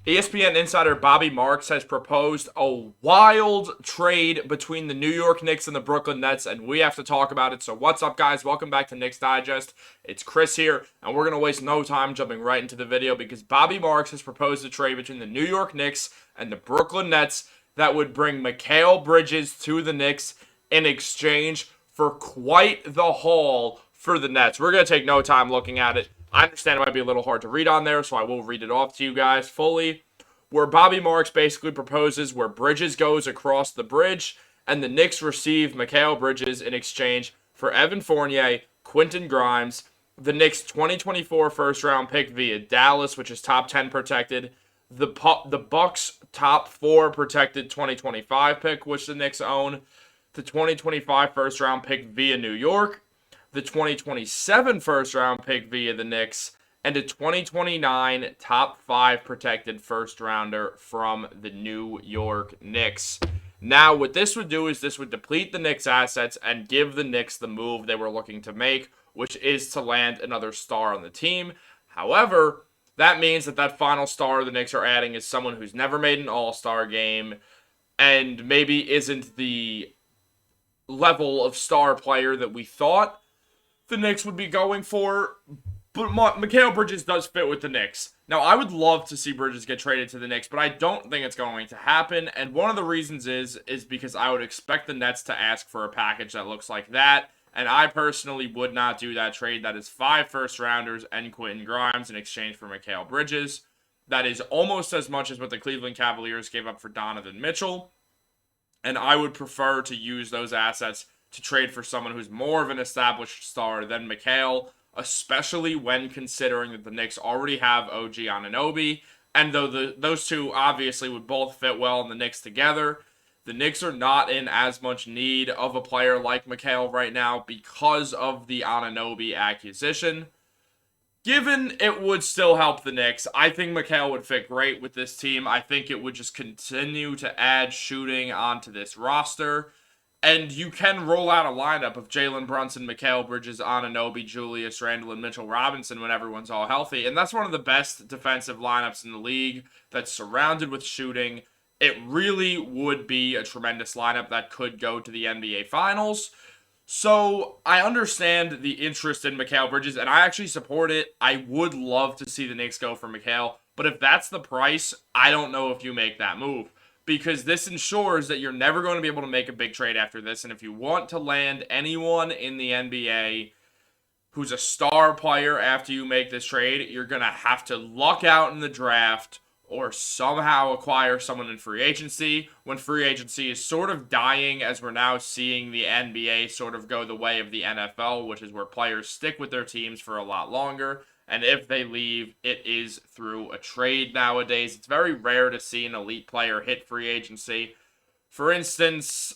ESPN insider Bobby Marks has proposed a wild trade between the New York Knicks and the Brooklyn Nets, and we have to talk about it. So what's up, guys? Welcome back to Knicks Digest. It's Chris here, and we're going to waste no time jumping right into the video because Bobby Marks has proposed a trade between the New York Knicks and the Brooklyn Nets that would bring Mikal Bridges to the Knicks in exchange for quite the haul for the Nets. We're going to take no time looking at it. I understand it might be a little hard to read on there, so I will read it off to you guys fully. Where Bobby Marks basically proposes where Bridges goes across the bridge, and the Knicks receive Mikal Bridges in exchange for Evan Fournier, Quentin Grimes, the Knicks' 2024 first-round pick via Dallas, which is top 10 protected, the Bucks' top 4 protected 2025 pick, which the Knicks own, the 2025 first-round pick via New York, the 2027 first-round pick via the Knicks, and a 2029 top 5 protected first-rounder from the New York Knicks. Now, what this would do is this would deplete the Knicks' assets and give the Knicks the move they were looking to make, which is to land another star on the team. However, that means that final star the Knicks are adding is someone who's never made an All-Star game and maybe isn't the level of star player that we thought the Knicks would be going for, but Mikal Bridges does fit with the Knicks. Now, I would love to see Bridges get traded to the Knicks, but I don't think it's going to happen, and one of the reasons is because I would expect the Nets to ask for a package that looks like that, and I personally would not do that trade. That is 5 first-rounders and Quentin Grimes in exchange for Mikal Bridges. That is almost as much as what the Cleveland Cavaliers gave up for Donovan Mitchell, and I would prefer to use those assets to trade for someone who's more of an established star than Mikal, especially when considering that the Knicks already have OG Anunoby, and though those two obviously would both fit well in the Knicks together, the Knicks are not in as much need of a player like Mikal right now because of the Anunoby acquisition. Given it would still help the Knicks, I think Mikal would fit great with this team. I think it would just continue to add shooting onto this roster. And you can roll out a lineup of Jalen Brunson, Mikal Bridges, Anunoby, Julius Randle, and Mitchell Robinson when everyone's all healthy. And that's one of the best defensive lineups in the league that's surrounded with shooting. It really would be a tremendous lineup that could go to the NBA Finals. So I understand the interest in Mikal Bridges, and I actually support it. I would love to see the Knicks go for Mikal. But if that's the price, I don't know if you make that move, because this ensures that you're never going to be able to make a big trade after this. And if you want to land anyone in the NBA who's a star player after you make this trade, you're going to have to luck out in the draft or somehow acquire someone in free agency, when free agency is sort of dying, as we're now seeing the NBA sort of go the way of the NFL, which is where players stick with their teams for a lot longer. And if they leave, it is through a trade nowadays. It's very rare to see an elite player hit free agency. For instance,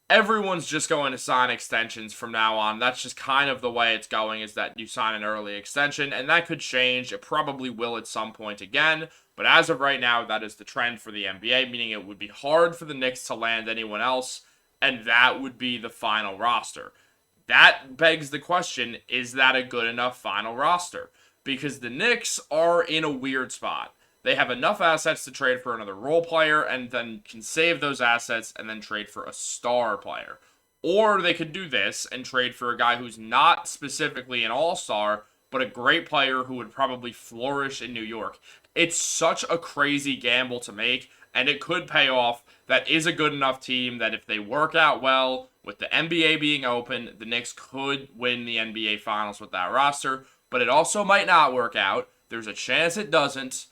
everyone's just going to sign extensions from now on. That's just kind of the way it's going, is that you sign an early extension, and that could change. It probably will at some point again. But as of right now, that is the trend for the NBA, meaning it would be hard for the Knicks to land anyone else, and that would be the final roster. That begs the question, is that a good enough final roster? Because the Knicks are in a weird spot. They have enough assets to trade for another role player and then can save those assets and then trade for a star player. Or they could do this and trade for a guy who's not specifically an all-star, but a great player who would probably flourish in New York. It's such a crazy gamble to make, and it could pay off. That is a good enough team that if they work out well, with the NBA being open, the Knicks could win the NBA Finals with that roster, but it also might not work out. There's a chance it doesn't.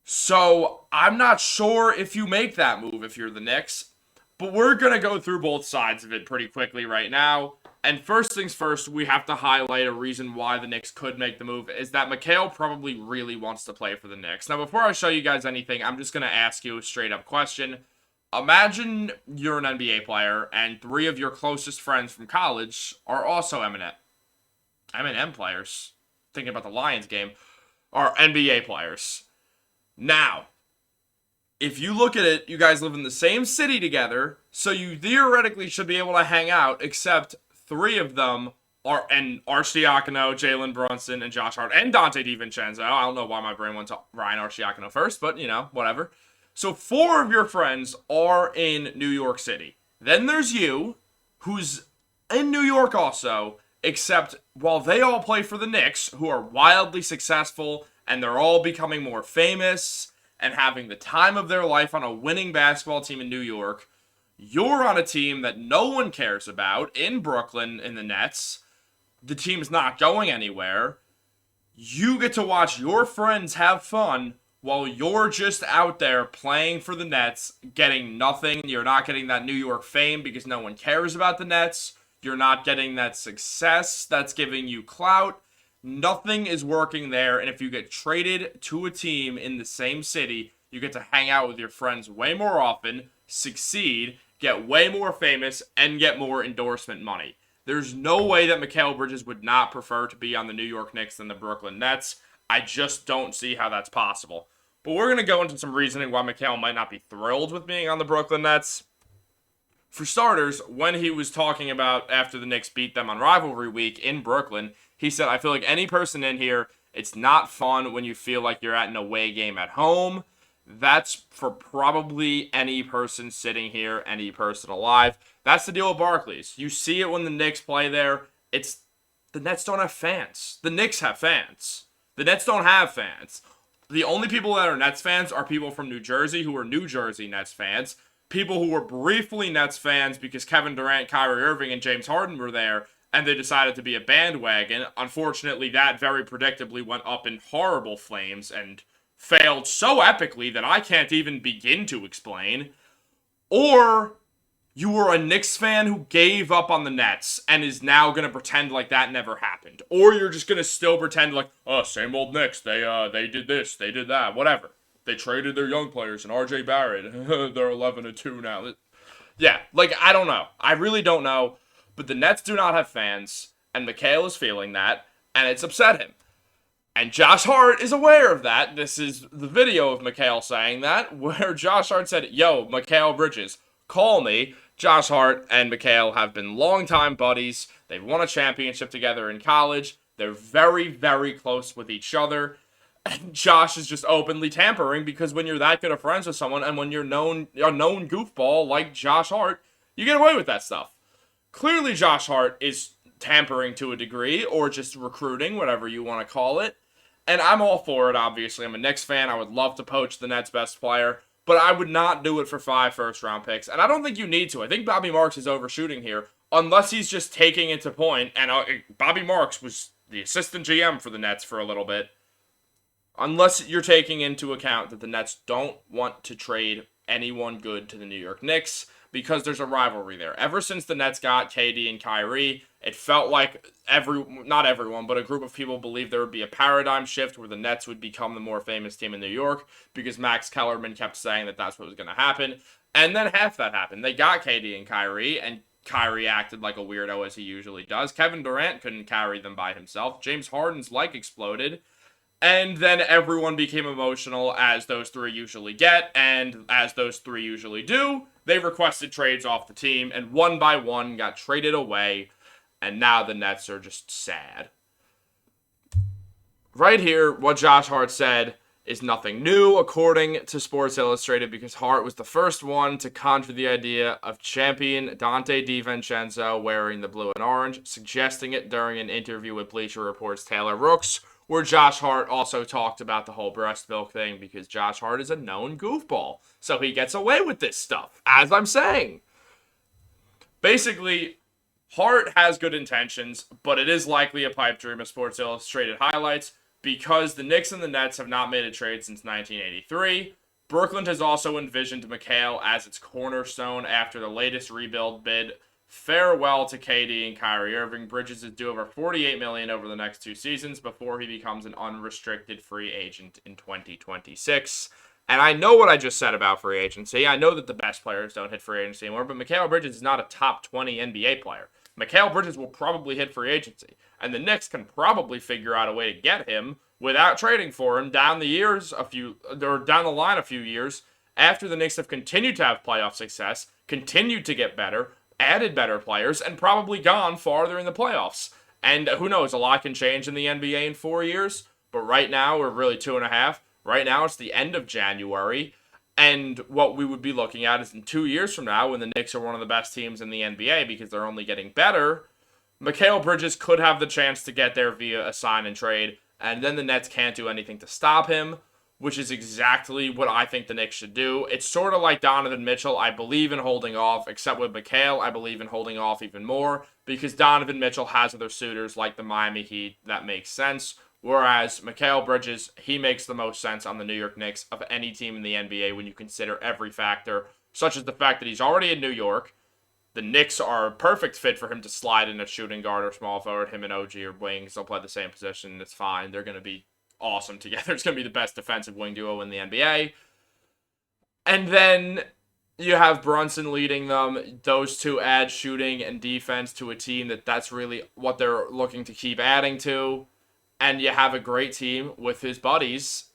So I'm not sure if you make that move if you're the Knicks, but we're going to go through both sides of it pretty quickly right now. And first things first, we have to highlight a reason why the Knicks could make the move, is that Mikal probably really wants to play for the Knicks. Now, before I show you guys anything, I'm just going to ask you a straight-up question. Imagine you're an NBA player, and 3 of your closest friends from college are also M&M players. Thinking about the Lions game, are NBA players. Now, if you look at it, you guys live in the same city together, so you theoretically should be able to hang out, except 3 of them and Arcidiacono, Jalen Brunson, and Josh Hart, and Dante DiVincenzo. I don't know why my brain went to Ryan Arcidiacono first, but, whatever. So 4 of your friends are in New York City. Then there's you, who's in New York also, except while they all play for the Knicks, who are wildly successful, and they're all becoming more famous, and having the time of their life on a winning basketball team in New York, you're on a team that no one cares about in Brooklyn in the Nets. The team's not going anywhere. You get to watch your friends have fun while you're just out there playing for the Nets, getting nothing. You're not getting that New York fame because no one cares about the Nets. You're not getting that success that's giving you clout. Nothing is working there, and if you get traded to a team in the same city, you get to hang out with your friends way more often, succeed, get way more famous, and get more endorsement money. There's no way that Mikal Bridges would not prefer to be on the New York Knicks than the Brooklyn Nets. I just don't see how that's possible. But we're going to go into some reasoning why Mikal might not be thrilled with being on the Brooklyn Nets. For starters, when he was talking about after the Knicks beat them on rivalry week in Brooklyn, he said, I feel like any person in here, it's not fun when you feel like you're at an away game at home. That's for probably any person sitting here, any person alive. That's the deal with Barclays. You see it when the Knicks play there. It's the Nets don't have fans. The Knicks have fans. The Nets don't have fans. The only people that are Nets fans are people from New Jersey who are New Jersey Nets fans. People who were briefly Nets fans because Kevin Durant, Kyrie Irving, and James Harden were there, and they decided to be a bandwagon. Unfortunately, that very predictably went up in horrible flames and failed so epically that I can't even begin to explain. Or you were a Knicks fan who gave up on the Nets and is now going to pretend like that never happened. Or you're just going to still pretend like, oh, same old Knicks. They did this, they did that, whatever. They traded their young players and RJ Barrett. They're 11-2 now. Yeah, I don't know. I really don't know. But the Nets do not have fans, and Mikal is feeling that, and it's upset him. And Josh Hart is aware of that. This is the video of Mikal saying that, where Josh Hart said, yo, Mikal Bridges, call me. Josh Hart and Mikal have been longtime buddies. They've won a championship together in college. They're very, very close with each other. And Josh is just openly tampering because when you're that good of friends with someone and when you're a known goofball like Josh Hart, you get away with that stuff. Clearly, Josh Hart is tampering to a degree or just recruiting, whatever you want to call it. And I'm all for it, obviously. I'm a Knicks fan. I would love to poach the Nets' best player, but I would not do it for 5 first-round picks. And I don't think you need to. I think Bobby Marks is overshooting here, unless he's just taking it to point. And Bobby Marks was the assistant GM for the Nets for a little bit. Unless you're taking into account that the Nets don't want to trade anyone good to the New York Knicks because there's a rivalry there. Ever since the Nets got KD and Kyrie, it felt like not everyone, but a group of people believed there would be a paradigm shift where the Nets would become the more famous team in New York because Max Kellerman kept saying that that's what was going to happen. And then half that happened. They got KD and Kyrie, and Kyrie acted like a weirdo as he usually does. Kevin Durant couldn't carry them by himself. James Harden's exploded. And then everyone became emotional, as those 3 usually get, and as those 3 usually do, they requested trades off the team, and one by one got traded away, and now the Nets are just sad. Right here, what Josh Hart said is nothing new, according to Sports Illustrated, because Hart was the first one to conjure the idea of champion Dante DiVincenzo wearing the blue and orange, suggesting it during an interview with Bleacher Report's Taylor Rooks, where Josh Hart also talked about the whole breast milk thing because Josh Hart is a known goofball. So he gets away with this stuff, as I'm saying. Basically, Hart has good intentions, but it is likely a pipe dream, as Sports Illustrated highlights, because the Knicks and the Nets have not made a trade since 1983. Brooklyn has also envisioned Mikal as its cornerstone after the latest rebuild bid. Farewell to KD and Kyrie Irving. Bridges is due over $48 million over the next 2 seasons before he becomes an unrestricted free agent in 2026. And I know what I just said about free agency. I know that the best players don't hit free agency anymore, but Mikal Bridges is not a top 20 NBA player. Mikal Bridges will probably hit free agency, and the Knicks can probably figure out a way to get him without trading for him down the line a few years after the Knicks have continued to have playoff success, continued to get better, added better players, and probably gone farther in the playoffs. And who knows, a lot can change in the NBA in 4 years. But right now, or really 2.5, right now it's the end of January. And what we would be looking at is in 2 years from now, when the Knicks are one of the best teams in the NBA because they're only getting better, Mikal Bridges could have the chance to get there via a sign and trade, and then the Nets can't do anything to stop him, which is exactly what I think the Knicks should do. It's sort of like Donovan Mitchell. I believe in holding off, except with Mikal, I believe in holding off even more because Donovan Mitchell has other suitors like the Miami Heat that makes sense. Whereas Mikal Bridges, he makes the most sense on the New York Knicks of any team in the NBA when you consider every factor, such as the fact that he's already in New York. The Knicks are a perfect fit for him to slide in a shooting guard or small forward. Him and OG are wings. They'll play the same position. It's fine. They're going to be awesome together. It's going to be the best defensive wing duo in the NBA. And then you have Brunson leading them. Those two add shooting and defense to a team that's really what they're looking to keep adding to. And you have a great team with his buddies.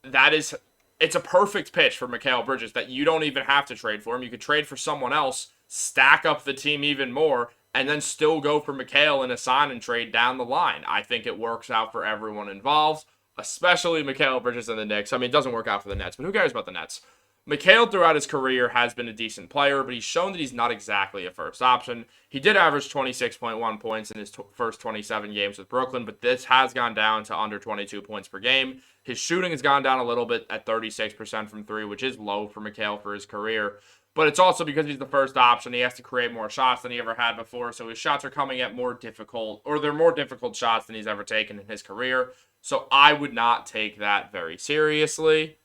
It's a perfect pitch for Mikal Bridges that you don't even have to trade for him. You could trade for someone else, stack up the team even more, and then still go for Mikal in a sign and trade down the line. I think it works out for everyone involved, especially Mikal Bridges and the Knicks. I mean, it doesn't work out for the Nets, but who cares about the Nets? Mikal throughout his career has been a decent player, but he's shown that he's not exactly a first option. He did average 26.1 points in his first 27 games with Brooklyn, but this has gone down to under 22 points per game. His shooting has gone down a little bit at 36% from three, which is low for Mikal for his career. But it's also because he's the first option. He has to create more shots than he ever had before, so his shots are coming at more difficult, or they're more difficult shots than he's ever taken in his career. So I would not take that very seriously.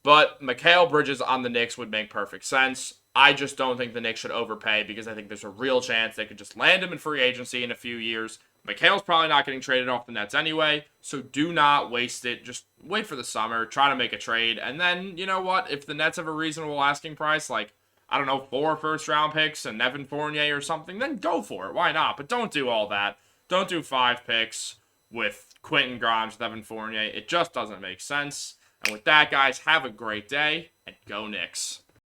But Mikal Bridges on the Knicks would make perfect sense. I just don't think the Knicks should overpay because I think there's a real chance they could just land him in free agency in a few years. Mikal's probably not getting traded off the Nets anyway, so do not waste it. Just wait for the summer, try to make a trade, and then, you know what, if the Nets have a reasonable asking price, like, I don't know, 4 first-round picks and Evan Fournier or something, then go for it. Why not? But don't do all that. Don't do 5 picks with Quentin Grimes, with Evan Fournier. It just doesn't make sense. And with that, guys, have a great day, and go Knicks.